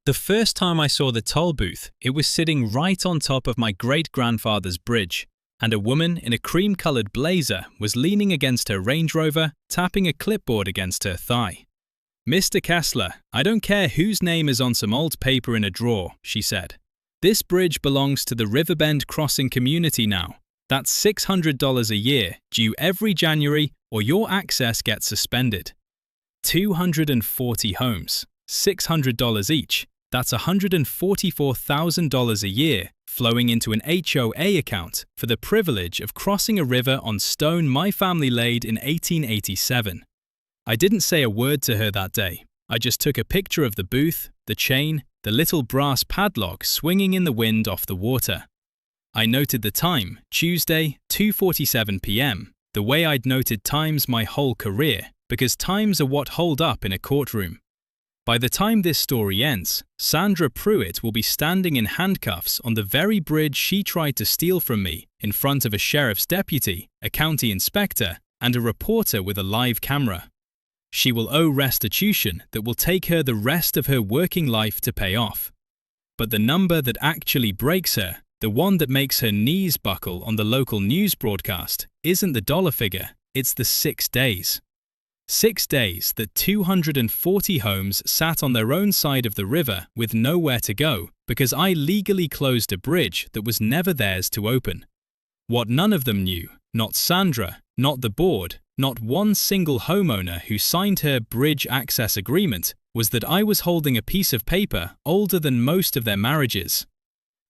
The first time I saw the toll booth, it was sitting right on top of my great-grandfather's bridge, and a woman in a cream-coloured blazer was leaning against her Range Rover, tapping a clipboard against her thigh. "Mr. Kessler, I don't care whose name is on some old paper in a drawer," she said. "This bridge belongs to the Riverbend Crossing community now. That's $600 a year, due every January, or your access gets suspended. 240 homes, $600 each. That's $144,000 a year, flowing into an HOA account for the privilege of crossing a river on stone my family laid in 1887. I didn't say a word to her that day. I just took a picture of the booth, the chain, the little brass padlock swinging in the wind off the water. I noted the time, Tuesday, 2:47 p.m., the way I'd noted times my whole career, because times are what hold up in a courtroom. By the time this story ends, Sandra Pruitt will be standing in handcuffs on the very bridge she tried to steal from me in front of a sheriff's deputy, a county inspector, and a reporter with a live camera. She will owe restitution that will take her the rest of her working life to pay off. But the number that actually breaks her, the one that makes her knees buckle on the local news broadcast, isn't the dollar figure, it's the 6 days. 6 days that 240 homes sat on their own side of the river with nowhere to go because I legally closed a bridge that was never theirs to open. What none of them knew, not Sandra, not the board, not one single homeowner who signed her bridge access agreement, was that I was holding a piece of paper older than most of their marriages.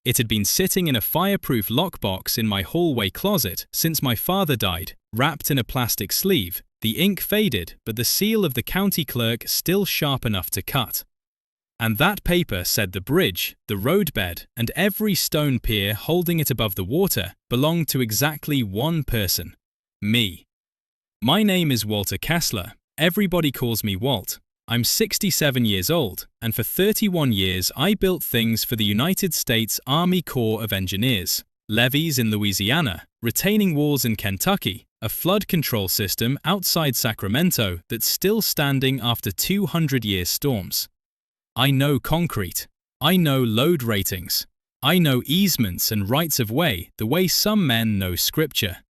It had been sitting in a fireproof lockbox in my hallway closet since my father died, wrapped in a plastic sleeve. The ink faded, but the seal of the county clerk still sharp enough to cut. And that paper said the bridge, the roadbed, and every stone pier holding it above the water belonged to exactly one person: me. My name is Walter Kessler. Everybody calls me Walt. I'm 67 years old, and for 31 years I built things for the United States Army Corps of Engineers. Levees in Louisiana, retaining walls in Kentucky, a flood control system outside Sacramento that's still standing after 200-year storms. I know concrete. I know load ratings. I know easements and rights of way the way some men know scripture.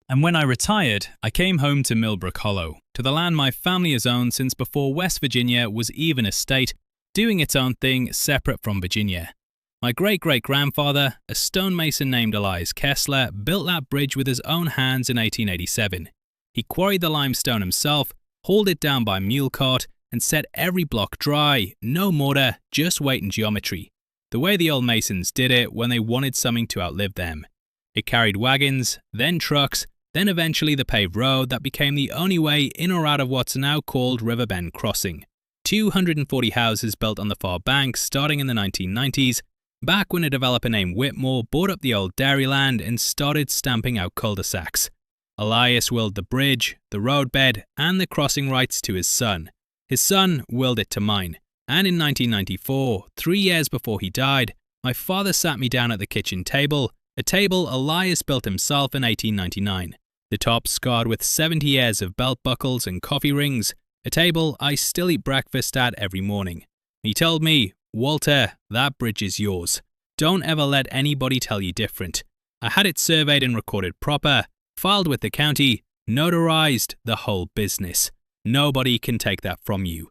And when I retired, I came home to Millbrook Hollow, to the land my family has owned since before West Virginia was even a state, doing its own thing separate from Virginia. My great-great-grandfather, a stonemason named Elias Kessler, built that bridge with his own hands in 1887. He quarried the limestone himself, hauled it down by mule cart, and set every block dry, no mortar, just weight and geometry, the way the old masons did it when they wanted something to outlive them. It carried wagons, then trucks, then eventually the paved road that became the only way in or out of what's now called Riverbend Crossing. 240 houses built on the far bank starting in the 1990s, back when a developer named Whitmore bought up the old dairy land and started stamping out cul-de-sacs. Elias willed the bridge, the roadbed, and the crossing rights to his son. His son willed it to mine, and in 1994, 3 years before he died, my father sat me down at the kitchen table, a table Elias built himself in 1899, the top scarred with 70 years of belt buckles and coffee rings, a table I still eat breakfast at every morning. He told me, "Walter, that bridge is yours. Don't ever let anybody tell you different. I had it surveyed and recorded proper, filed with the county, notarized, the whole business. Nobody can take that from you."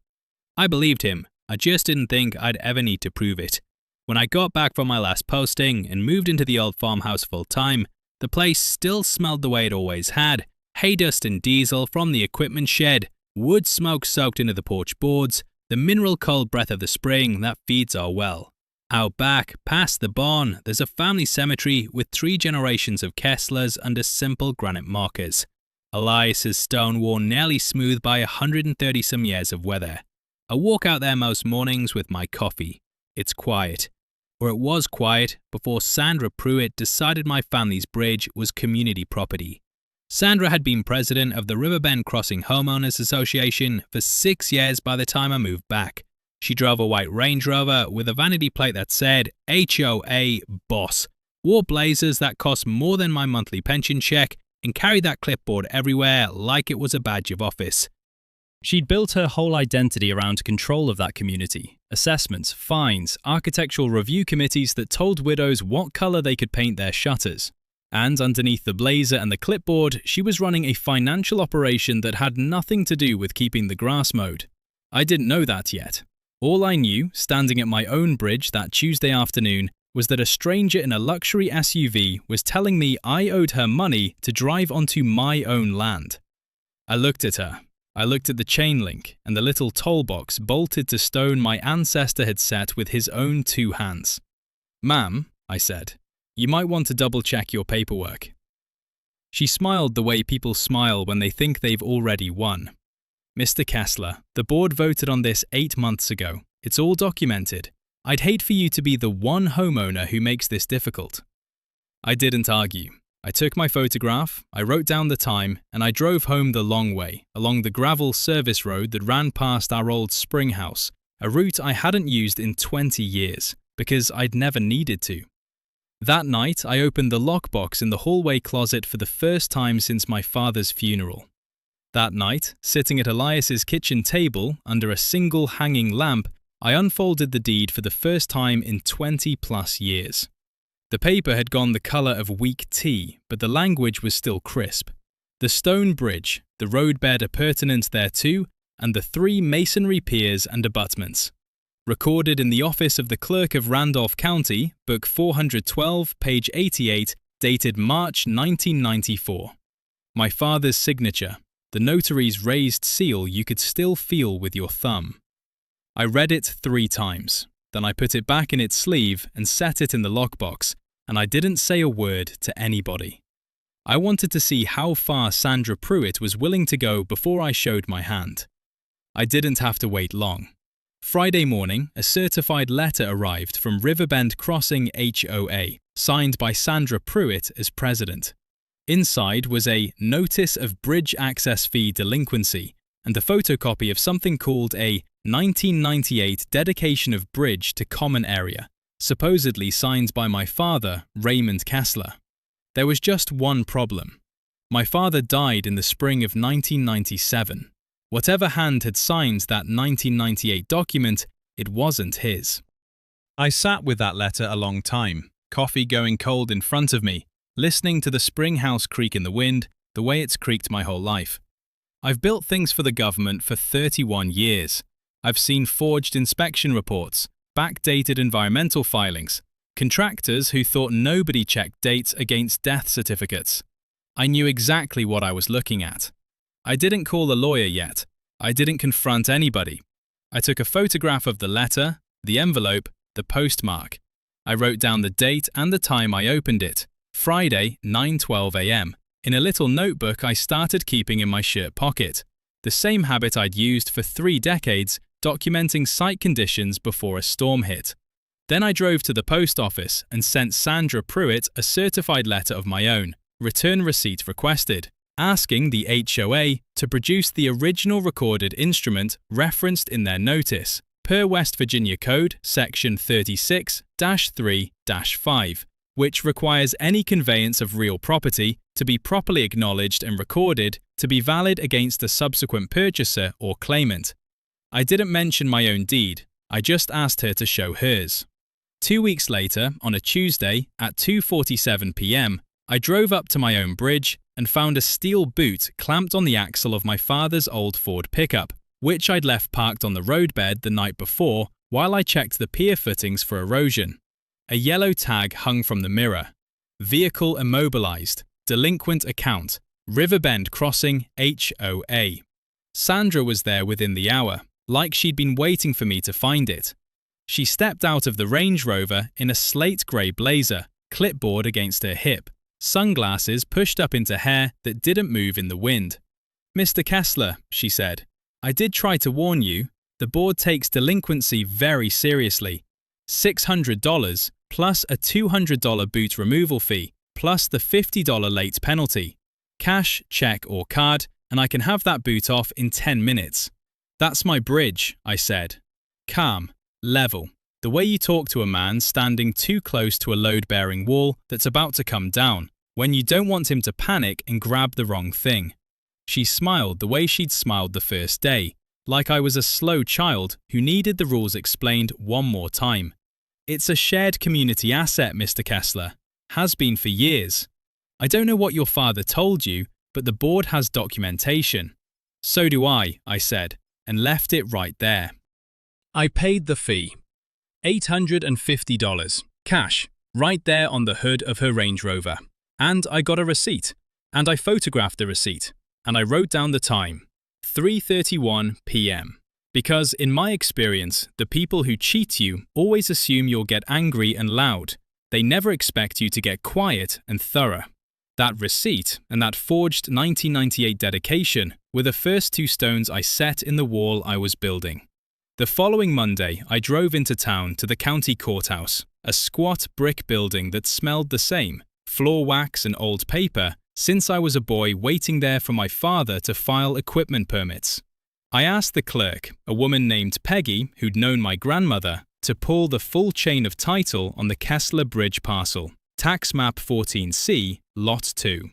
I believed him. I just didn't think I'd ever need to prove it. When I got back from my last posting and moved into the old farmhouse full time, the place still smelled the way it always had: hay dust and diesel from the equipment shed, wood smoke soaked into the porch boards, the mineral cold breath of the spring that feeds our well. Out back, past the barn, there's a family cemetery with 3 generations of Kesslers under simple granite markers. Elias's stone worn nearly smooth by 130-some years of weather. I walk out there most mornings with my coffee. It's quiet. Or it was quiet before Sandra Pruitt decided my family's bridge was community property. Sandra had been president of the Riverbend Crossing Homeowners Association for 6 years by the time I moved back. She drove a white Range Rover with a vanity plate that said HOA Boss, wore blazers that cost more than my monthly pension check, and carried that clipboard everywhere like it was a badge of office. She'd built her whole identity around control of that community, assessments, fines, architectural review committees that told widows what colour they could paint their shutters. And underneath the blazer and the clipboard, she was running a financial operation that had nothing to do with keeping the grass mowed. I didn't know that yet. All I knew, standing at my own bridge that Tuesday afternoon, was that a stranger in a luxury SUV was telling me I owed her money to drive onto my own land. I looked at her. I looked at the chain link and the little toll box bolted to stone my ancestor had set with his own 2 hands. "Ma'am," I said, "you might want to double-check your paperwork." She smiled the way people smile when they think they've already won. "Mr. Kessler, the board voted on this 8 months ago. It's all documented. I'd hate for you to be the one homeowner who makes this difficult." I didn't argue. I took my photograph, I wrote down the time, and I drove home the long way, along the gravel service road that ran past our old spring house, a route I hadn't used in 20 years, because I'd never needed to. That night, I opened the lockbox in the hallway closet for the first time since my father's funeral. That night, sitting at Elias's kitchen table under a single hanging lamp, I unfolded the deed for the first time in 20+ years. The paper had gone the colour of weak tea, but the language was still crisp. The stone bridge, the roadbed appurtenant thereto, and the 3 masonry piers and abutments. Recorded in the office of the Clerk of Randolph County, Book 412, page 88, dated March 1994. My father's signature, the notary's raised seal you could still feel with your thumb. I read it 3 times. Then I put it back in its sleeve and set it in the lockbox, and I didn't say a word to anybody. I wanted to see how far Sandra Pruitt was willing to go before I showed my hand. I didn't have to wait long. Friday morning, a certified letter arrived from Riverbend Crossing HOA, signed by Sandra Pruitt as president. Inside was a Notice of Bridge Access Fee Delinquency and a photocopy of something called a 1998 Dedication of Bridge to Common Area, supposedly signed by my father, Raymond Kessler. There was just one problem. My father died in the spring of 1997. Whatever hand had signed that 1998 document, it wasn't his. I sat with that letter a long time, coffee going cold in front of me, listening to the spring house creak in the wind, the way it's creaked my whole life. I've built things for the government for 31 years. I've seen forged inspection reports, backdated environmental filings, contractors who thought nobody checked dates against death certificates. I knew exactly what I was looking at. I didn't call a lawyer yet. I didn't confront anybody. I took a photograph of the letter, the envelope, the postmark. I wrote down the date and the time I opened it, Friday, 9:12 a.m., in a little notebook I started keeping in my shirt pocket, the same habit I'd used for 3 decades, documenting site conditions before a storm hit. Then I drove to the post office and sent Sandra Pruitt a certified letter of my own, return receipt requested, asking the HOA to produce the original recorded instrument referenced in their notice, per West Virginia Code, Section 36-3-5, which requires any conveyance of real property to be properly acknowledged and recorded to be valid against a subsequent purchaser or claimant. I didn't mention my own deed, I just asked her to show hers. 2 weeks later, on a Tuesday, at 2:47 p.m., I drove up to my own bridge and found a steel boot clamped on the axle of my father's old Ford pickup, which I'd left parked on the roadbed the night before while I checked the pier footings for erosion. A yellow tag hung from the mirror. Vehicle immobilized. Delinquent account. Riverbend Crossing HOA. Sandra was there within the hour, like she'd been waiting for me to find it. She stepped out of the Range Rover in a slate grey blazer, clipboard against her hip, sunglasses pushed up into hair that didn't move in the wind. "Mr. Kessler," she said, "I did try to warn you. The board takes delinquency very seriously. $600 plus a $200 boot removal fee, plus the $50 late penalty. Cash, check or card, and I can have that boot off in 10 minutes. That's my bridge," I said. Calm, level. The way you talk to a man standing too close to a load-bearing wall that's about to come down, when you don't want him to panic and grab the wrong thing. She smiled the way she'd smiled the first day, like I was a slow child who needed the rules explained one more time. It's a shared community asset, Mr. Kessler. Has been for years. I don't know what your father told you, but the board has documentation. So do I said, and left it right there. I paid the fee. $850, cash, right there on the hood of her Range Rover. And I got a receipt. And I photographed the receipt. And I wrote down the time. 3:31 p.m. Because, in my experience, the people who cheat you always assume you'll get angry and loud. They never expect you to get quiet and thorough. That receipt and that forged 1998 dedication were the first two stones I set in the wall I was building. The following Monday, I drove into town to the county courthouse, a squat brick building that smelled the same, floor wax and old paper, since I was a boy waiting there for my father to file equipment permits. I asked the clerk, a woman named Peggy, who'd known my grandmother, to pull the full chain of title on the Kessler Bridge parcel, Tax Map 14C, Lot 2.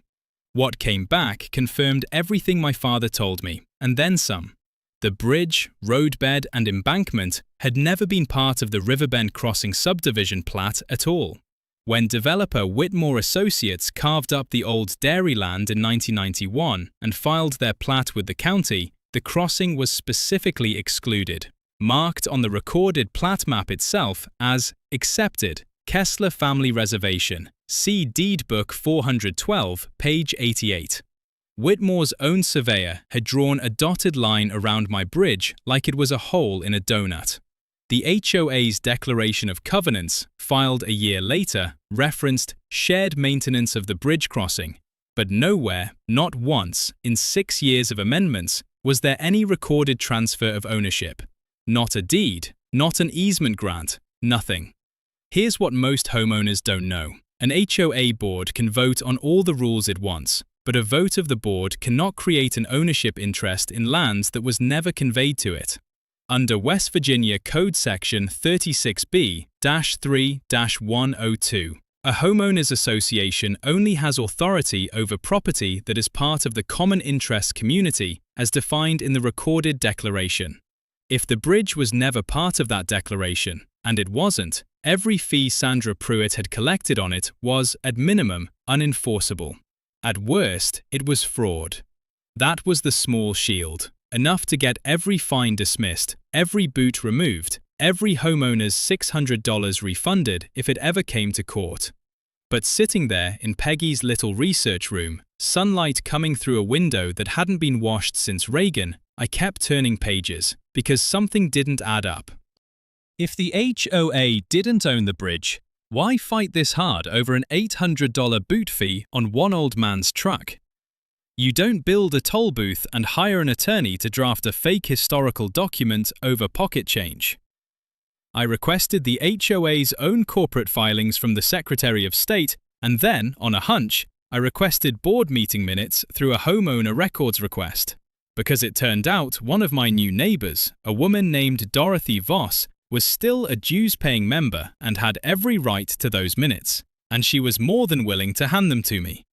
What came back confirmed everything my father told me, and then some. The bridge, roadbed, and embankment had never been part of the Riverbend Crossing subdivision plat at all. When developer Whitmore Associates carved up the old dairy land in 1991 and filed their plat with the county, the crossing was specifically excluded, marked on the recorded plat map itself as accepted, Kessler Family Reservation, see Deed Book 412, page 88. Whitmore's own surveyor had drawn a dotted line around my bridge like it was a hole in a donut. The HOA's Declaration of Covenants, filed a year later, referenced shared maintenance of the bridge crossing, but nowhere, not once, in 6 years of amendments, was there any recorded transfer of ownership. Not a deed, not an easement grant, nothing. Here's what most homeowners don't know. An HOA board can vote on all the rules it wants, but a vote of the board cannot create an ownership interest in lands that was never conveyed to it. Under West Virginia Code Section 36B-3-102, a homeowners association only has authority over property that is part of the common interest community as defined in the recorded declaration. If the bridge was never part of that declaration, and it wasn't, every fee Sandra Pruitt had collected on it was, at minimum, unenforceable. At worst, it was fraud. That was the small shield, enough to get every fine dismissed, every boot removed, every homeowner's $600 refunded if it ever came to court. But sitting there in Peggy's little research room, sunlight coming through a window that hadn't been washed since Reagan, I kept turning pages, because something didn't add up. If the HOA didn't own the bridge, why fight this hard over an $800 boot fee on one old man's truck? You don't build a toll booth and hire an attorney to draft a fake historical document over pocket change. I requested the HOA's own corporate filings from the Secretary of State, and then, on a hunch, I requested board meeting minutes through a homeowner records request. Because it turned out one of my new neighbors, a woman named Dorothy Voss, was still a dues-paying member and had every right to those minutes, and she was more than willing to hand them to me.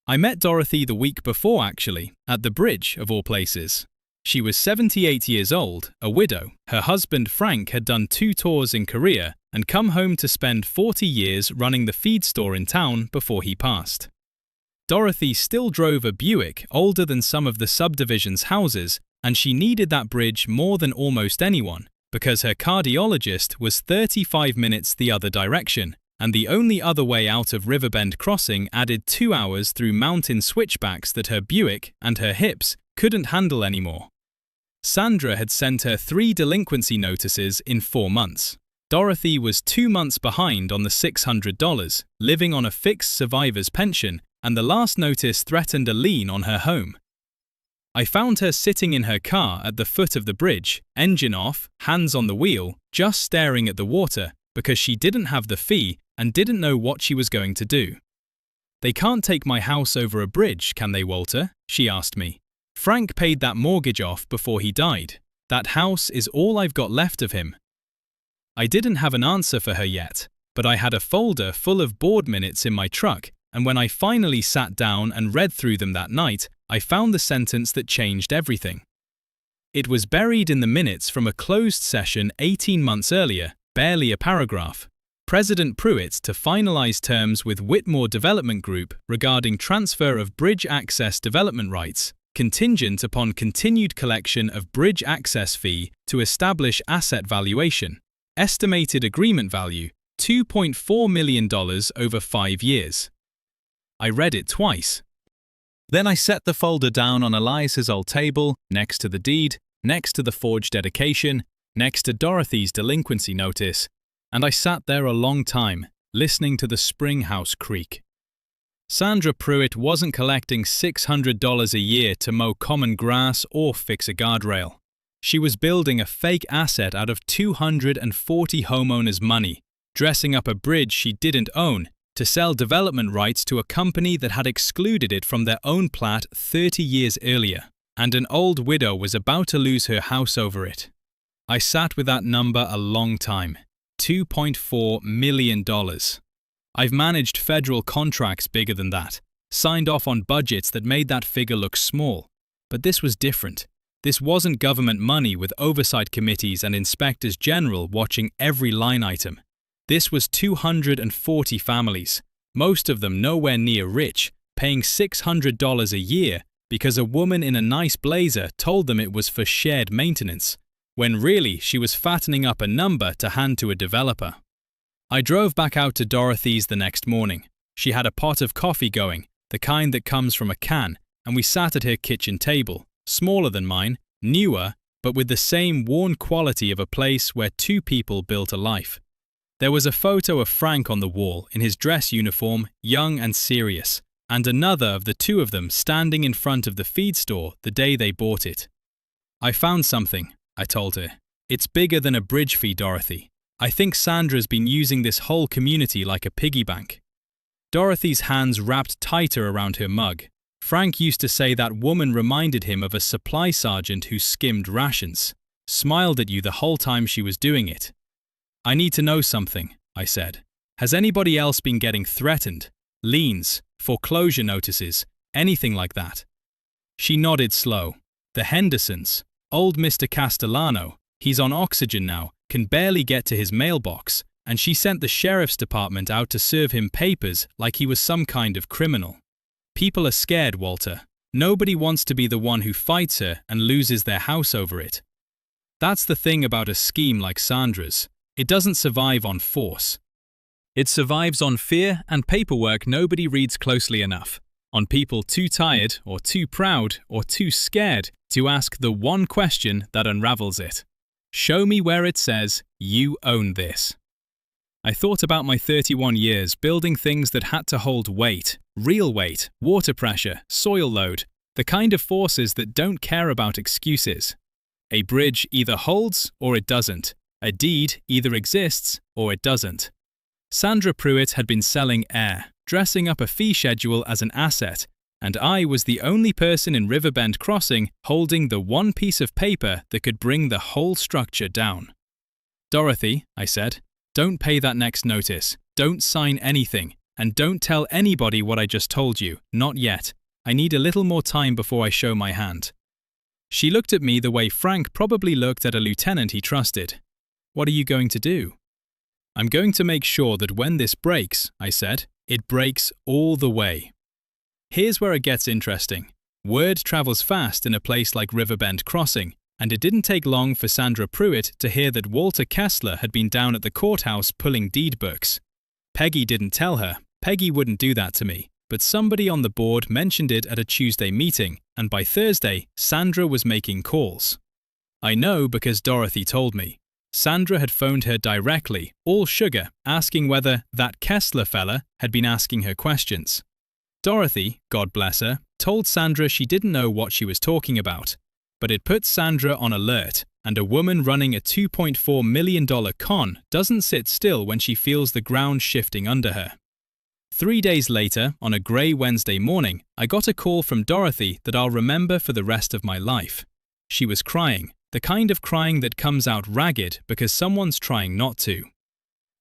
I met Dorothy the week before, actually, at the bridge, of all places. She was 78 years old, a widow. Her husband Frank had done 2 tours in Korea and come home to spend 40 years running the feed store in town before he passed. Dorothy still drove a Buick older than some of the subdivision's houses, and she needed that bridge more than almost anyone, because her cardiologist was 35 minutes the other direction, and the only other way out of Riverbend Crossing added 2 hours through mountain switchbacks that her Buick and her hips couldn't handle anymore. Sandra had sent her 3 delinquency notices in 4 months. Dorothy was 2 months behind on the $600, living on a fixed survivor's pension, and the last notice threatened a lien on her home. I found her sitting in her car at the foot of the bridge, engine off, hands on the wheel, just staring at the water because she didn't have the fee and didn't know what she was going to do. "They can't take my house over a bridge, can they, Walter?" she asked me. "Frank paid that mortgage off before he died. That house is all I've got left of him." I didn't have an answer for her yet, but I had a folder full of board minutes in my truck, and when I finally sat down and read through them that night, I found the sentence that changed everything. It was buried in the minutes from a closed session 18 months earlier, barely a paragraph. President Pruitt to finalize terms with Whitmore Development Group regarding transfer of bridge access development rights, contingent upon continued collection of bridge access fee to establish asset valuation. Estimated agreement value, $2.4 million over 5 years. I read it twice. Then I set the folder down on Elias's old table, next to the deed, next to the forged dedication, next to Dorothy's delinquency notice, and I sat there a long time, listening to the spring house creak. Sandra Pruitt wasn't collecting $600 a year to mow common grass or fix a guardrail. She was building a fake asset out of 240 homeowners' money, dressing up a bridge she didn't own, to sell development rights to a company that had excluded it from their own plat 30 years earlier, and an old widow was about to lose her house over it. I sat with that number a long time. $2.4 million. I've managed federal contracts bigger than that, signed off on budgets that made that figure look small. But this was different. This wasn't government money with oversight committees and inspectors general watching every line item. This was 240 families, most of them nowhere near rich, paying $600 a year because a woman in a nice blazer told them it was for shared maintenance, when really she was fattening up a number to hand to a developer. I drove back out to Dorothy's the next morning. She had a pot of coffee going, the kind that comes from a can, and we sat at her kitchen table, smaller than mine, newer, but with the same worn quality of a place where two people built a life. There was a photo of Frank on the wall in his dress uniform, young and serious, and another of the two of them standing in front of the feed store the day they bought it. I found something, I told her. It's bigger than a bridge fee, Dorothy. I think Sandra's been using this whole community like a piggy bank. Dorothy's hands wrapped tighter around her mug. Frank used to say that woman reminded him of a supply sergeant who skimmed rations, smiled at you the whole time she was doing it. I need to know something, I said. Has anybody else been getting threatened? Liens, foreclosure notices, anything like that? She nodded slow. The Hendersons. Old Mr. Castellano, he's on oxygen now, can barely get to his mailbox, and she sent the sheriff's department out to serve him papers like he was some kind of criminal. People are scared, Walter. Nobody wants to be the one who fights her and loses their house over it. That's the thing about a scheme like Sandra's. It doesn't survive on force. It survives on fear and paperwork nobody reads closely enough, on people too tired or too proud or too scared to ask the one question that unravels it. Show me where it says, you own this. I thought about my 31 years building things that had to hold weight, real weight, water pressure, soil load, the kind of forces that don't care about excuses. A bridge either holds or it doesn't. A deed either exists or it doesn't. Sandra Pruitt had been selling air, dressing up a fee schedule as an asset, and I was the only person in Riverbend Crossing holding the one piece of paper that could bring the whole structure down. Dorothy, I said, don't pay that next notice, don't sign anything, and don't tell anybody what I just told you, not yet. I need a little more time before I show my hand. She looked at me the way Frank probably looked at a lieutenant he trusted. What are you going to do? I'm going to make sure that when this breaks, I said, it breaks all the way. Here's where it gets interesting. Word travels fast in a place like Riverbend Crossing, and it didn't take long for Sandra Pruitt to hear that Walter Kessler had been down at the courthouse pulling deed books. Peggy didn't tell her. Peggy wouldn't do that to me, but somebody on the board mentioned it at a Tuesday meeting, and by Thursday, Sandra was making calls. I know because Dorothy told me. Sandra had phoned her directly, all sugar, asking whether that Kessler fella had been asking her questions. Dorothy, God bless her, told Sandra she didn't know what she was talking about, but it put Sandra on alert, and a woman running a $2.4 million con doesn't sit still when she feels the ground shifting under her. 3 days later, on a grey Wednesday morning, I got a call from Dorothy that I'll remember for the rest of my life. She was crying. The kind of crying that comes out ragged because someone's trying not to.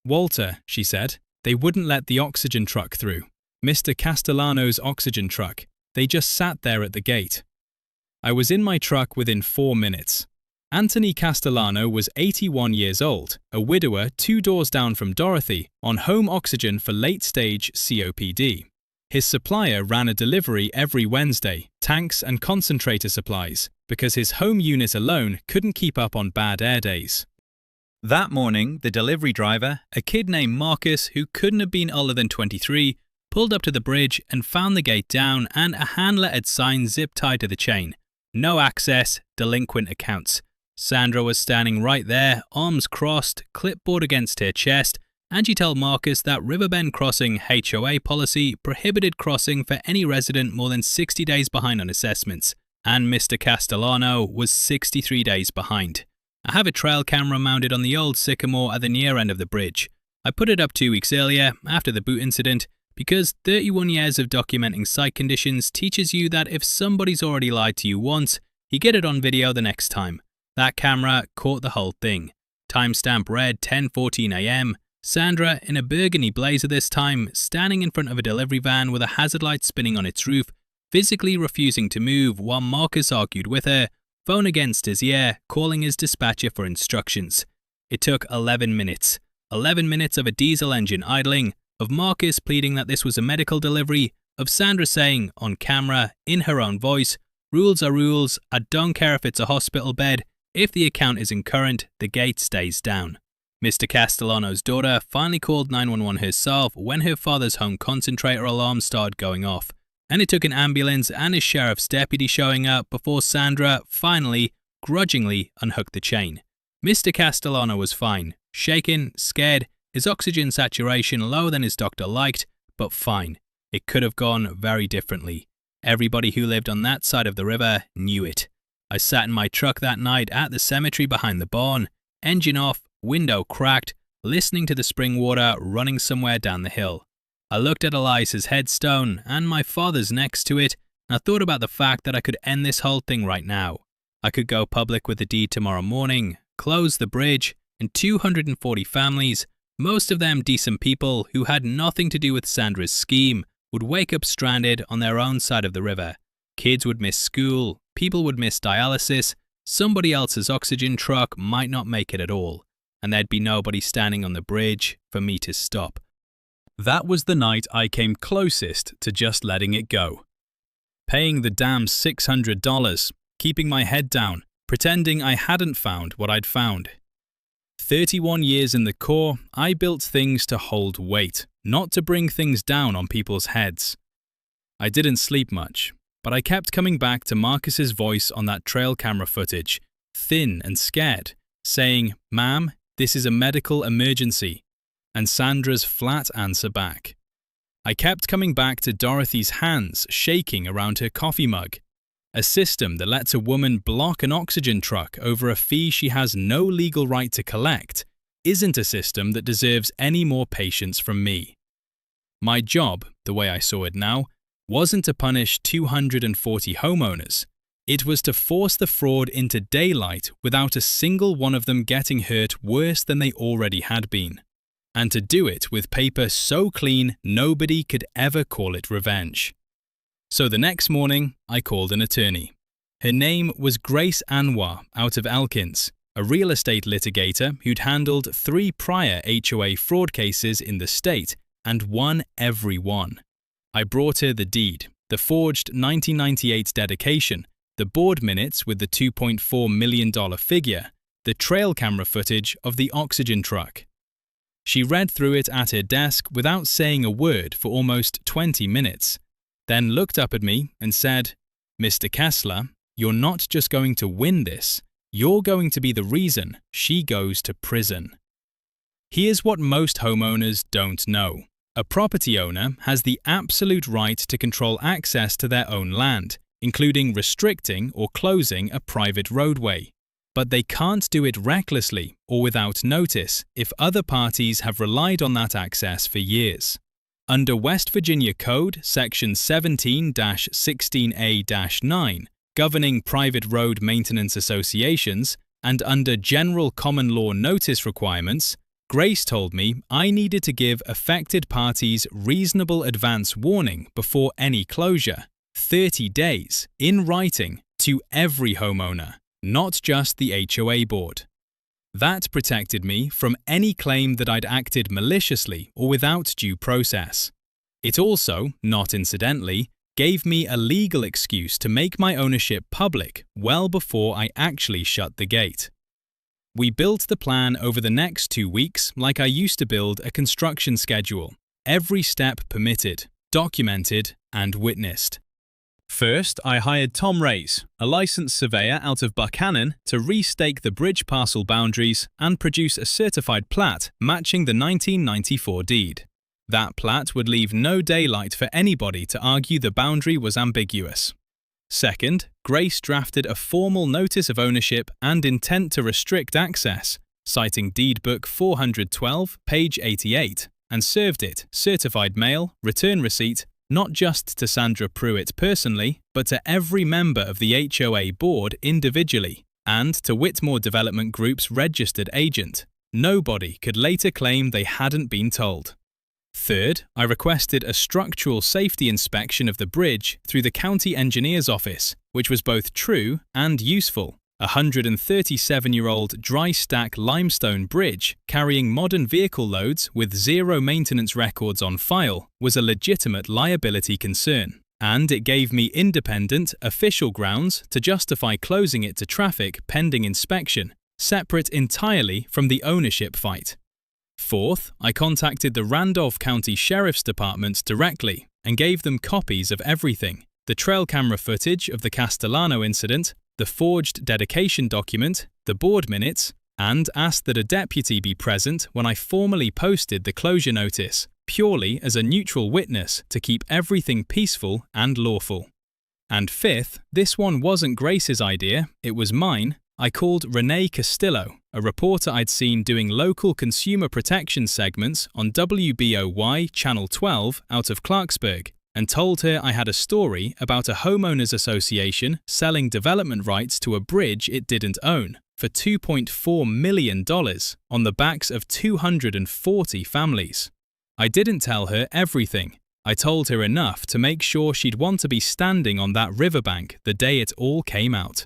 Walter, she said, they wouldn't let the oxygen truck through. Mr. Castellano's oxygen truck. They just sat there at the gate. I was in my truck within 4 minutes. Anthony Castellano was 81 years old, a widower 2 doors down from Dorothy, on home oxygen for late-stage COPD. His supplier ran a delivery every Wednesday, tanks and concentrator supplies, because his home unit alone couldn't keep up on bad air days. That morning, the delivery driver, a kid named Marcus who couldn't have been older than 23, pulled up to the bridge and found the gate down and a hand-lettered sign zip-tied to the chain. No access, delinquent accounts. Sandra was standing right there, arms crossed, clipboard against her chest, and she told Marcus that Riverbend Crossing HOA policy prohibited crossing for any resident more than 60 days behind on assessments, and Mr. Castellano was 63 days behind. I have a trail camera mounted on the old sycamore at the near end of the bridge. I put it up 2 weeks earlier, after the boot incident, because 31 years of documenting site conditions teaches you that if somebody's already lied to you once, you get it on video the next time. That camera caught the whole thing. Timestamp read 10:14 AM. Sandra, in a burgundy blazer this time, standing in front of a delivery van with a hazard light spinning on its roof, physically refusing to move while Marcus argued with her, phone against his ear, calling his dispatcher for instructions. It took 11 minutes. 11 minutes of a diesel engine idling, of Marcus pleading that this was a medical delivery, of Sandra saying, on camera, in her own voice, "Rules are rules, I don't care if it's a hospital bed, if the account isn't current, the gate stays down." Mr. Castellano's daughter finally called 911 herself when her father's home concentrator alarm started going off, and it took an ambulance and a sheriff's deputy showing up before Sandra finally, grudgingly, unhooked the chain. Mr. Castellano was fine, shaken, scared, his oxygen saturation lower than his doctor liked, but fine. It could have gone very differently. Everybody who lived on that side of the river knew it. I sat in my truck that night at the cemetery behind the barn, engine off, window cracked, listening to the spring water running somewhere down the hill. I looked at Eliza's headstone and my father's next to it, and I thought about the fact that I could end this whole thing right now. I could go public with the deed tomorrow morning, close the bridge, and 240 families, most of them decent people who had nothing to do with Sandra's scheme, would wake up stranded on their own side of the river. Kids would miss school, people would miss dialysis, somebody else's oxygen truck might not make it at all, and there'd be nobody standing on the bridge for me to stop. That was the night I came closest to just letting it go. Paying the damn $600, keeping my head down, pretending I hadn't found what I'd found. 31 years in the Corps, I built things to hold weight, not to bring things down on people's heads. I didn't sleep much, but I kept coming back to Marcus's voice on that trail camera footage, thin and scared, saying, "Ma'am, this is a medical emergency," and Sandra's flat answer back. I kept coming back to Dorothy's hands shaking around her coffee mug. A system that lets a woman block an oxygen truck over a fee she has no legal right to collect isn't a system that deserves any more patience from me. My job, the way I saw it now, wasn't to punish 240 homeowners. It was to force the fraud into daylight without a single one of them getting hurt worse than they already had been. And to do it with paper so clean nobody could ever call it revenge. So the next morning, I called an attorney. Her name was Grace Anwar out of Elkins, a real estate litigator who'd handled 3 prior HOA fraud cases in the state and won every one. I brought her the deed, the forged 1998 dedication, the board minutes with the $2.4 million figure, the trail camera footage of the oxygen truck. She read through it at her desk without saying a word for almost 20 minutes, then looked up at me and said, "Mr. Kessler, you're not just going to win this, you're going to be the reason she goes to prison." Here's what most homeowners don't know. A property owner has the absolute right to control access to their own land, including restricting or closing a private roadway. But they can't do it recklessly or without notice if other parties have relied on that access for years. Under West Virginia Code Section 17-16A-9, governing private road maintenance associations, and under General Common Law notice requirements, Grace told me I needed to give affected parties reasonable advance warning before any closure, 30 days, in writing, to every homeowner, not just the HOA board. That protected me from any claim that I'd acted maliciously or without due process. It also, not incidentally, gave me a legal excuse to make my ownership public well before I actually shut the gate. We built the plan over the next 2 weeks like I used to build a construction schedule, every step permitted, documented, and witnessed. First, I hired Tom Rays, a licensed surveyor out of Buchanan, to restake the bridge parcel boundaries and produce a certified plat matching the 1994 deed. That plat would leave no daylight for anybody to argue the boundary was ambiguous. Second, Grace drafted a formal notice of ownership and intent to restrict access, citing Deed Book 412, page 88, and served it, certified mail, return receipt, not just to Sandra Pruitt personally, but to every member of the HOA board individually, and to Whitmore Development Group's registered agent. Nobody could later claim they hadn't been told. Third, I requested a structural safety inspection of the bridge through the county engineer's office, which was both true and useful. A 137-year-old dry-stack limestone bridge carrying modern vehicle loads with zero maintenance records on file was a legitimate liability concern, and it gave me independent, official grounds to justify closing it to traffic pending inspection, separate entirely from the ownership fight. Fourth, I contacted the Randolph County Sheriff's Department directly and gave them copies of everything: the trail camera footage of the Castellano incident, the forged dedication document, the board minutes, and asked that a deputy be present when I formally posted the closure notice, purely as a neutral witness to keep everything peaceful and lawful. And fifth, this one wasn't Grace's idea, it was mine. I called Renee Castillo, a reporter I'd seen doing local consumer protection segments on WBOY Channel 12 out of Clarksburg, and told her I had a story about a homeowners association selling development rights to a bridge it didn't own for $2.4 million on the backs of 240 families. I didn't tell her everything. I told her enough to make sure she'd want to be standing on that riverbank the day it all came out.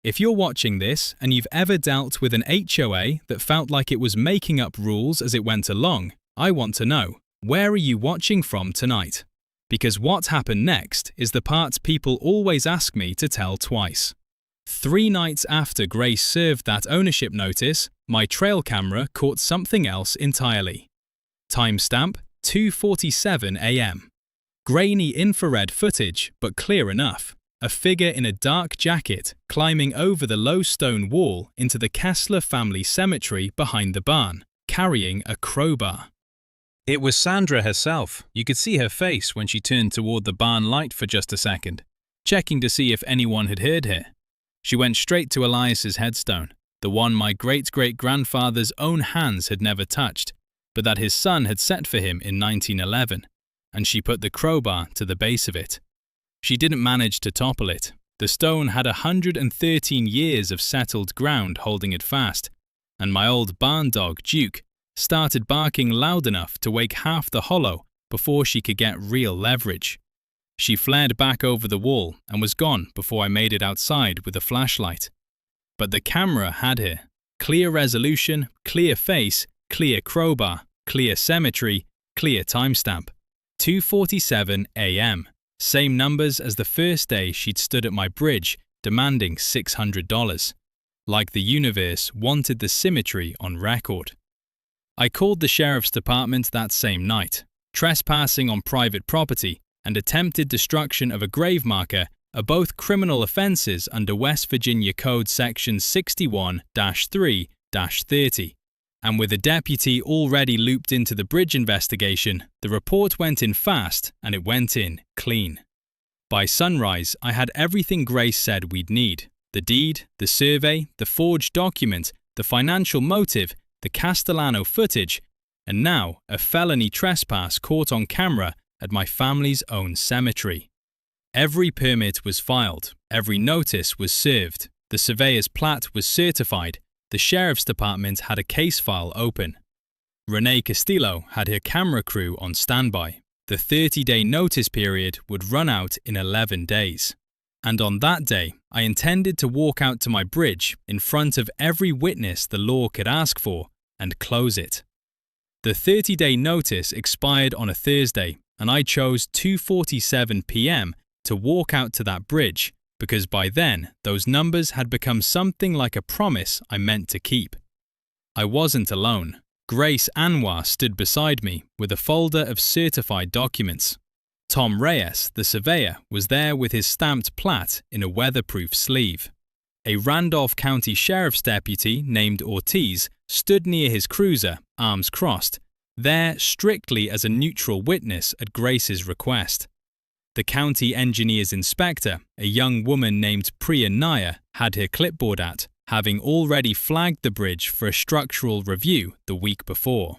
If you're watching this and you've ever dealt with an HOA that felt like it was making up rules as it went along, I want to know, where are you watching from tonight? Because what happened next is the part people always ask me to tell twice. 3 nights after Grace served that ownership notice, my trail camera caught something else entirely. Timestamp 2:47 a.m. Grainy infrared footage, but clear enough. A figure in a dark jacket climbing over the low stone wall into the Kessler family cemetery behind the barn, carrying a crowbar. It was Sandra herself. You could see her face when she turned toward the barn light for just a second, checking to see if anyone had heard her. She went straight to Elias's headstone, the one my great-great-grandfather's own hands had never touched, but that his son had set for him in 1911, and she put the crowbar to the base of it. She didn't manage to topple it. The stone had 113 years of settled ground holding it fast, and my old barn dog, Duke, started barking loud enough to wake half the hollow before she could get real leverage. She flared back over the wall and was gone before I made it outside with a flashlight. But the camera had her. Clear resolution, clear face, clear crowbar, clear cemetery, clear timestamp. 2:47 a.m. Same numbers as the first day she'd stood at my bridge, demanding $600. Like the universe wanted the symmetry on record. I called the sheriff's department that same night. Trespassing on private property and attempted destruction of a grave marker are both criminal offences under West Virginia Code Section 61-3-30. And with a deputy already looped into the bridge investigation, the report went in fast and it went in clean. By sunrise, I had everything Grace said we'd need: the deed, the survey, the forged document, the financial motive, the Castellano footage, and now a felony trespass caught on camera at my family's own cemetery. Every permit was filed, every notice was served, the surveyor's plat was certified, the sheriff's department had a case file open. Renee Castillo had her camera crew on standby. The 30-day notice period would run out in 11 days. And on that day, I intended to walk out to my bridge in front of every witness the law could ask for and close it. The 30-day notice expired on a Thursday, and I chose 2:47 p.m. to walk out to that bridge because by then those numbers had become something like a promise I meant to keep. I wasn't alone. Grace Anwar stood beside me with a folder of certified documents. Tom Reyes, the surveyor, was there with his stamped plat in a weatherproof sleeve. A Randolph County Sheriff's deputy named Ortiz stood near his cruiser, arms crossed, there strictly as a neutral witness at Grace's request. The county engineer's inspector, a young woman named Priya Nair, had her clipboard at, having already flagged the bridge for a structural review the week before.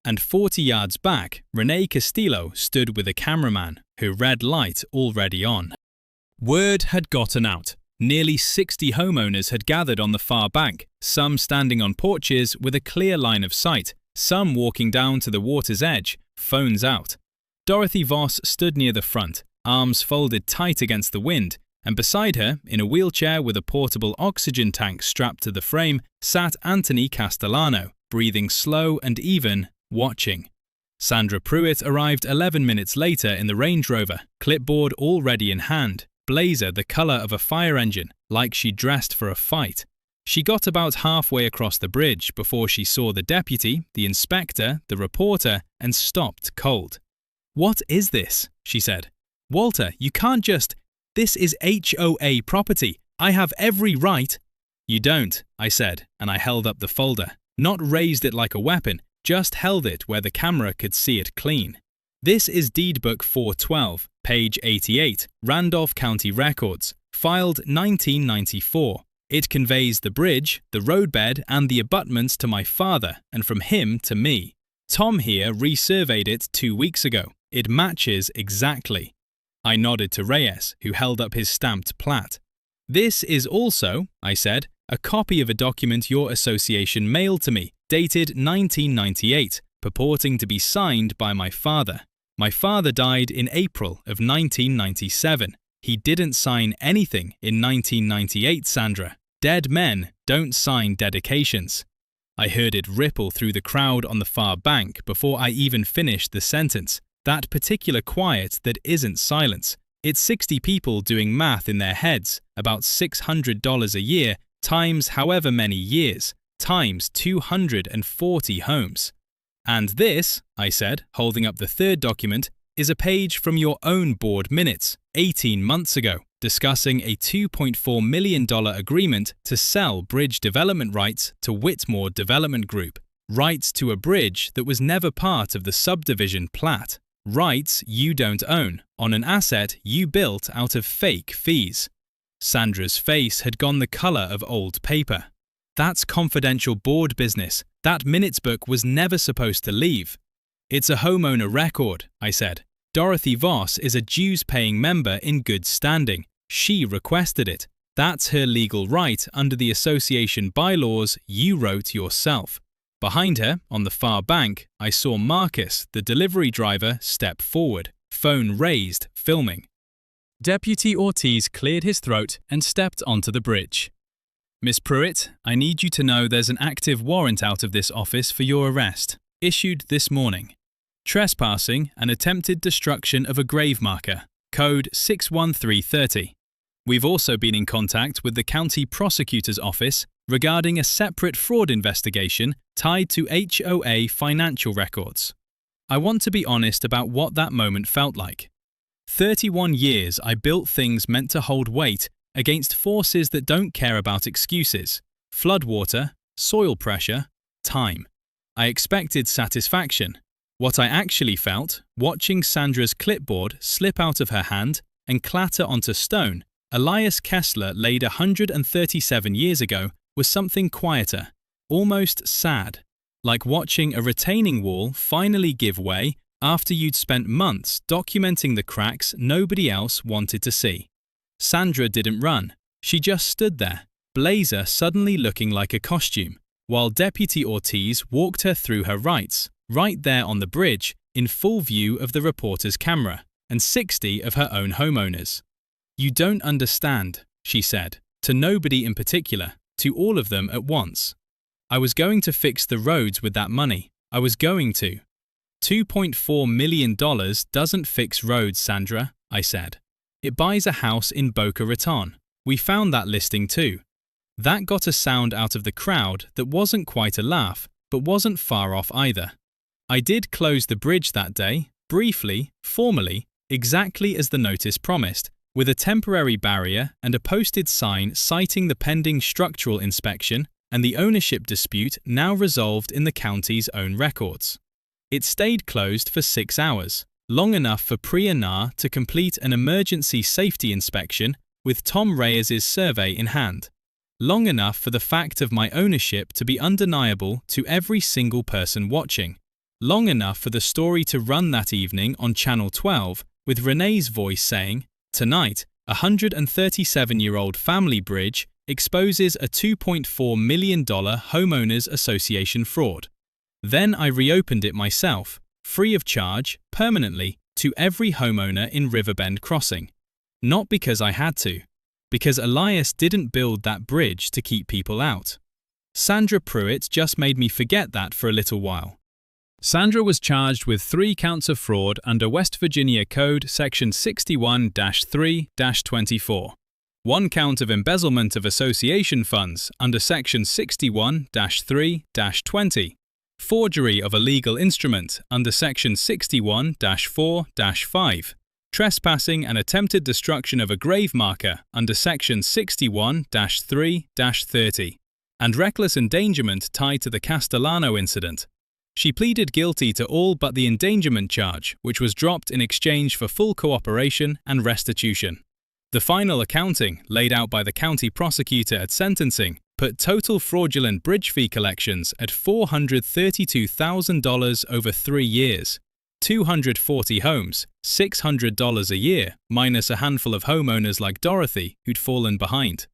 And 40 yards back, Renee Castillo stood with a cameraman, her red light already on. Word had gotten out. Nearly 60 homeowners had gathered on the far bank, some standing on porches with a clear line of sight, some walking down to the water's edge, phones out. Dorothy Voss stood near the front, arms folded tight against the wind, and beside her, in a wheelchair with a portable oxygen tank strapped to the frame, sat Anthony Castellano, breathing slow and even, watching. Sandra Pruitt arrived 11 minutes later in the Range Rover, clipboard already in hand, blazer the colour of a fire engine, like she dressed for a fight. She got about halfway across the bridge before she saw the deputy, the inspector, the reporter, and stopped cold. "What is this?" she said. "Walter, you can't just… This is HOA property. I have every right." "You don't," I said, and I held up the folder. Not raised it like a weapon, just held it where the camera could see it clean. "This is Deed Book 412, page 88, Randolph County Records, filed 1994. It conveys the bridge, the roadbed, and the abutments to my father, and from him to me. Tom here resurveyed it 2 weeks ago. It matches exactly." I nodded to Reyes, who held up his stamped plat. "This is also," I said, "a copy of a document your association mailed to me, dated 1998, purporting to be signed by my father. My father died in April of 1997. He didn't sign anything in 1998, Sandra. Dead men don't sign dedications." I heard it ripple through the crowd on the far bank before I even finished the sentence. That particular quiet that isn't silence. It's 60 people doing math in their heads, about $600 a year, times however many years, times 240 homes. "And this," I said, holding up the third document, "is a page from your own board minutes, 18 months ago, discussing a $2.4 million agreement to sell bridge development rights to Whitmore Development Group, rights to a bridge that was never part of the subdivision plat. Rights you don't own, on an asset you built out of fake fees." Sandra's face had gone the colour of old paper. "That's confidential board business. That minutes book was never supposed to leave." "It's a homeowner record," I said. "Dorothy Voss is a dues-paying member in good standing. She requested it. That's her legal right under the association bylaws you wrote yourself." Behind her, on the far bank, I saw Marcus, the delivery driver, step forward, phone raised, filming. Deputy Ortiz cleared his throat and stepped onto the bridge. "Miss Pruitt, I need you to know there's an active warrant out of this office for your arrest, issued this morning. Trespassing and attempted destruction of a grave marker, code 61330. We've also been in contact with the county prosecutor's office regarding a separate fraud investigation tied to HOA financial records. I want to be honest about what that moment felt like. 31 years I built things meant to hold weight against forces that don't care about excuses, floodwater, soil pressure, time. I expected satisfaction. What I actually felt, watching Sandra's clipboard slip out of her hand and clatter onto stone, Elias Kessler laid 137 years ago, was something quieter, almost sad, like watching a retaining wall finally give way after you'd spent months documenting the cracks nobody else wanted to see. Sandra didn't run. She just stood there, blazer suddenly looking like a costume, while Deputy Ortiz walked her through her rights, right there on the bridge, in full view of the reporter's camera, and 60 of her own homeowners. "You don't understand," she said, to nobody in particular, to all of them at once. "I was going to fix the roads with that money. I was going to." $2.4 million doesn't fix roads, Sandra, I said. It buys a house in Boca Raton. We found that listing too. That got a sound out of the crowd that wasn't quite a laugh, but wasn't far off either. I did close the bridge that day, briefly, formally, exactly as the notice promised, with a temporary barrier and a posted sign citing the pending structural inspection and the ownership dispute now resolved in the county's own records. It stayed closed for 6 hours, long enough for Priya to complete an emergency safety inspection with Tom Reyes's survey in hand. Long enough for the fact of my ownership to be undeniable to every single person watching. Long enough for the story to run that evening on Channel 12 with Renee's voice saying, "Tonight, a 137-year-old family bridge exposes a $2.4 million homeowners association fraud." Then I reopened it myself, free of charge, permanently, to every homeowner in Riverbend Crossing. Not because I had to. Because Elias didn't build that bridge to keep people out. Sandra Pruitt just made me forget that for a little while. Sandra was charged with 3 counts of fraud under West Virginia Code Section 61-3-24. 1 count of embezzlement of association funds under Section 61-3-20. Forgery of a legal instrument under Section 61-4-5. Trespassing and attempted destruction of a grave marker under Section 61-3-30. And reckless endangerment tied to the Castellano incident. She pleaded guilty to all but the endangerment charge, which was dropped in exchange for full cooperation and restitution. The final accounting, laid out by the county prosecutor at sentencing, put total fraudulent bridge fee collections at $432,000 over 3 years. 240 homes, $600 a year, minus a handful of homeowners like Dorothy who'd fallen behind.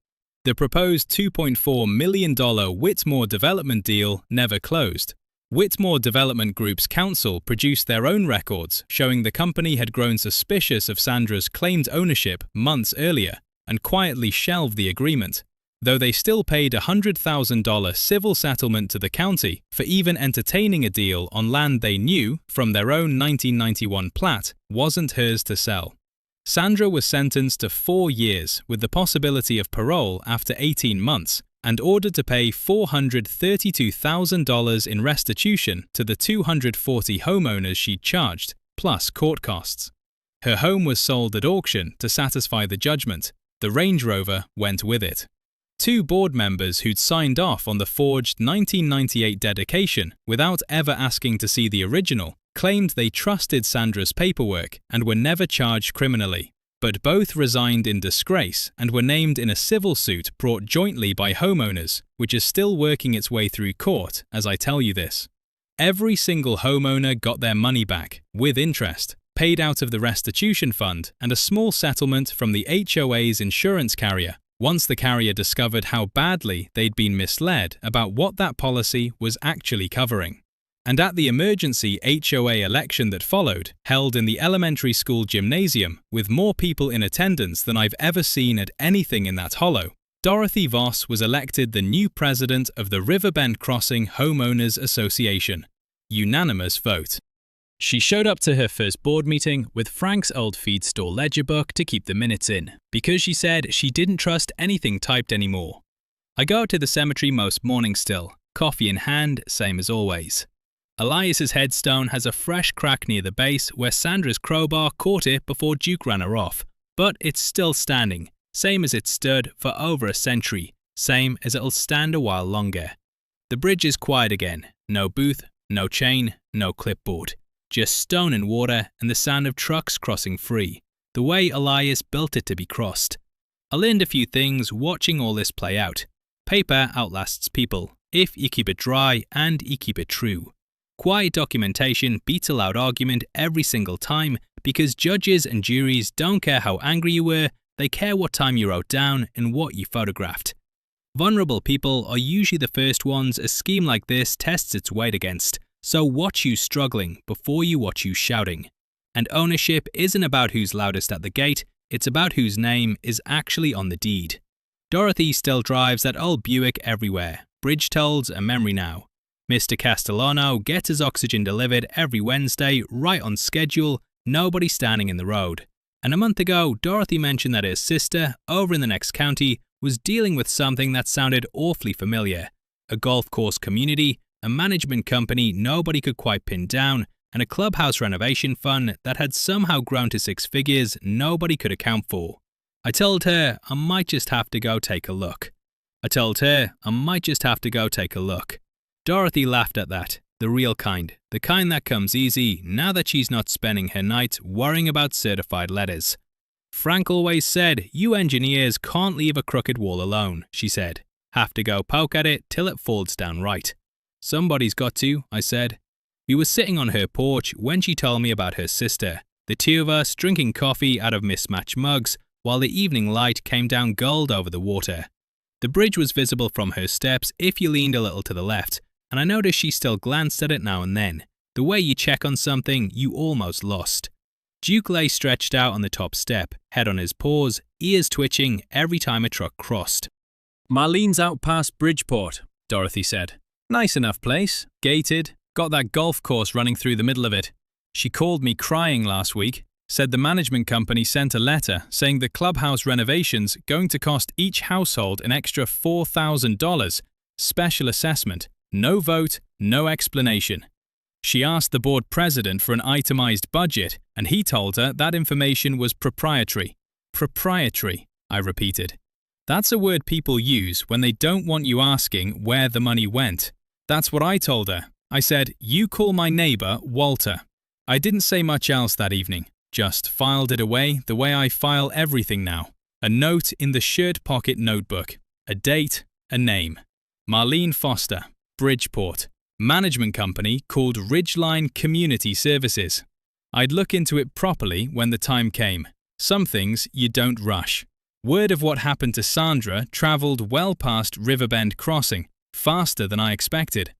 The proposed $2.4 million Whitmore development deal never closed. Whitmore Development Group's counsel produced their own records showing the company had grown suspicious of Sandra's claimed ownership months earlier and quietly shelved the agreement, though they still paid a $100,000 civil settlement to the county for even entertaining a deal on land they knew, from their own 1991 plat, wasn't hers to sell. Sandra was sentenced to 4 years with the possibility of parole after 18 months, and ordered to pay $432,000 in restitution to the 240 homeowners she'd charged, plus court costs. Her home was sold at auction to satisfy the judgment. The Range Rover went with it. 2 board members who'd signed off on the forged 1998 dedication without ever asking to see the original claimed they trusted Sandra's paperwork and were never charged criminally. But both resigned in disgrace and were named in a civil suit brought jointly by homeowners, which is still working its way through court as I tell you this. Every single homeowner got their money back, with interest, paid out of the restitution fund and a small settlement from the HOA's insurance carrier, once the carrier discovered how badly they'd been misled about what that policy was actually covering. And at the emergency HOA election that followed, held in the elementary school gymnasium with more people in attendance than I've ever seen at anything in that hollow, Dorothy Voss was elected the new president of the Riverbend Crossing Homeowners Association. Unanimous vote. She showed up to her first board meeting with Frank's old feed store ledger book to keep the minutes in, because she said she didn't trust anything typed anymore. I go to the cemetery most mornings still, coffee in hand, same as always. Elias's headstone has a fresh crack near the base where Sandra's crowbar caught it before Duke ran her off, but it's still standing, same as it stood for over a century, same as it'll stand a while longer. The bridge is quiet again, no booth, no chain, no clipboard, just stone and water and the sound of trucks crossing free, the way Elias built it to be crossed. I learned a few things watching all this play out. Paper outlasts people, if you keep it dry and you keep it true. Quiet documentation beats a loud argument every single time because judges and juries don't care how angry you were, they care what time you wrote down and what you photographed. Vulnerable people are usually the first ones a scheme like this tests its weight against, so watch you struggling before you watch you shouting. And ownership isn't about who's loudest at the gate, It's about whose name is actually on the deed. Dorothy still drives that old Buick everywhere. Bridge tolls a memory now. Mr. Castellano gets his oxygen delivered every Wednesday, right on schedule, nobody standing in the road. And a month ago, Dorothy mentioned that her sister, over in the next county, was dealing with something that sounded awfully familiar. A golf course community, a management company nobody could quite pin down, and a clubhouse renovation fund that had somehow grown to six figures nobody could account for. I told her I might just have to go take a look. Dorothy laughed at that. The real kind. The kind that comes easy now that she's not spending her night worrying about certified letters. Frank always said, "You engineers can't leave a crooked wall alone," she said. "Have to go poke at it till it falls down right." "Somebody's got to," I said. We were sitting on her porch when she told me about her sister. The two of us drinking coffee out of mismatched mugs while the evening light came down gold over the water. The bridge was visible from her steps if you leaned a little to the left, and I noticed she still glanced at it now and then, the way you check on something you almost lost. Duke lay stretched out on the top step, head on his paws, ears twitching every time a truck crossed. "Marlene's out past Bridgeport," Dorothy said. "Nice enough place, gated, got that golf course running through the middle of it. She called me crying last week, said the management company sent a letter saying the clubhouse renovation's going to cost each household an extra $4,000, special assessment, no vote, no explanation. She asked the board president for an itemized budget, and he told her that information was proprietary." Proprietary, I repeated. That's a word people use when they don't want you asking where the money went. That's what I told her. I said, "You call my neighbor Walter." I didn't say much else that evening, just filed it away the way I file everything now. A note in the shirt pocket notebook, a date, a name. Marlene Foster, Bridgeport. Management company called Ridgeline Community Services. I'd look into it properly when the time came. Some things you don't rush. Word of what happened to Sandra traveled well past Riverbend Crossing, faster than I expected.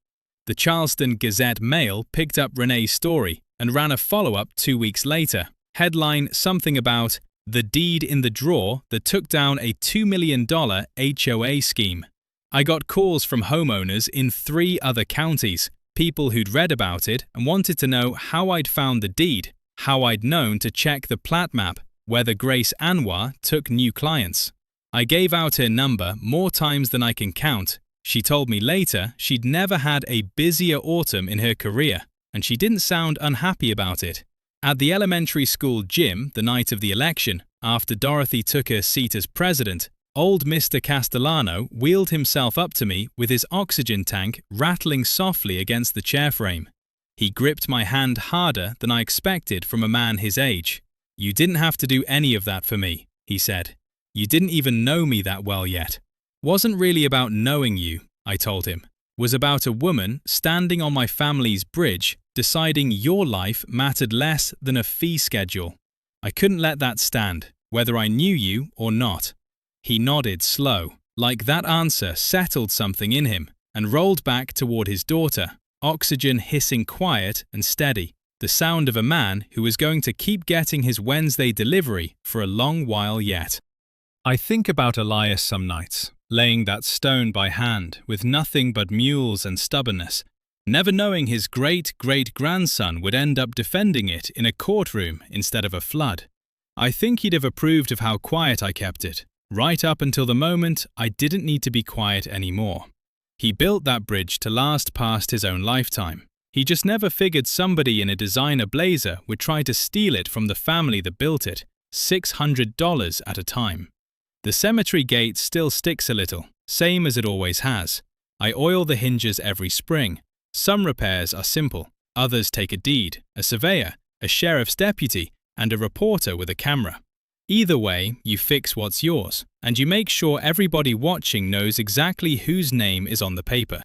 The Charleston Gazette-Mail picked up Renee's story and ran a follow-up 2 weeks later. Headline something about the deed in the drawer that took down a $2 million HOA scheme. I got calls from homeowners in 3 other counties, people who'd read about it and wanted to know how I'd found the deed, how I'd known to check the plat map, whether Grace Anwar took new clients. I gave out her number more times than I can count. She told me later she'd never had a busier autumn in her career, and she didn't sound unhappy about it. At the elementary school gym the night of the election, after Dorothy took her seat as president, old Mr. Castellano wheeled himself up to me with his oxygen tank rattling softly against the chair frame. He gripped my hand harder than I expected from a man his age. "You didn't have to do any of that for me," he said. "You didn't even know me that well yet." "Wasn't really about knowing you," I told him. "Was about a woman standing on my family's bridge deciding your life mattered less than a fee schedule. I couldn't let that stand, whether I knew you or not." He nodded slow, like that answer settled something in him, and rolled back toward his daughter, oxygen hissing quiet and steady, the sound of a man who was going to keep getting his Wednesday delivery for a long while yet. I think about Elias some nights, laying that stone by hand with nothing but mules and stubbornness, never knowing his great-great-grandson would end up defending it in a courtroom instead of a flood. I think he'd have approved of how quiet I kept it, right up until the moment I didn't need to be quiet anymore. He built that bridge to last past his own lifetime. He just never figured somebody in a designer blazer would try to steal it from the family that built it, $600 at a time. The cemetery gate still sticks a little, same as it always has. I oil the hinges every spring. Some repairs are simple, others take a deed, a surveyor, a sheriff's deputy, and a reporter with a camera. Either way, you fix what's yours, and you make sure everybody watching knows exactly whose name is on the paper.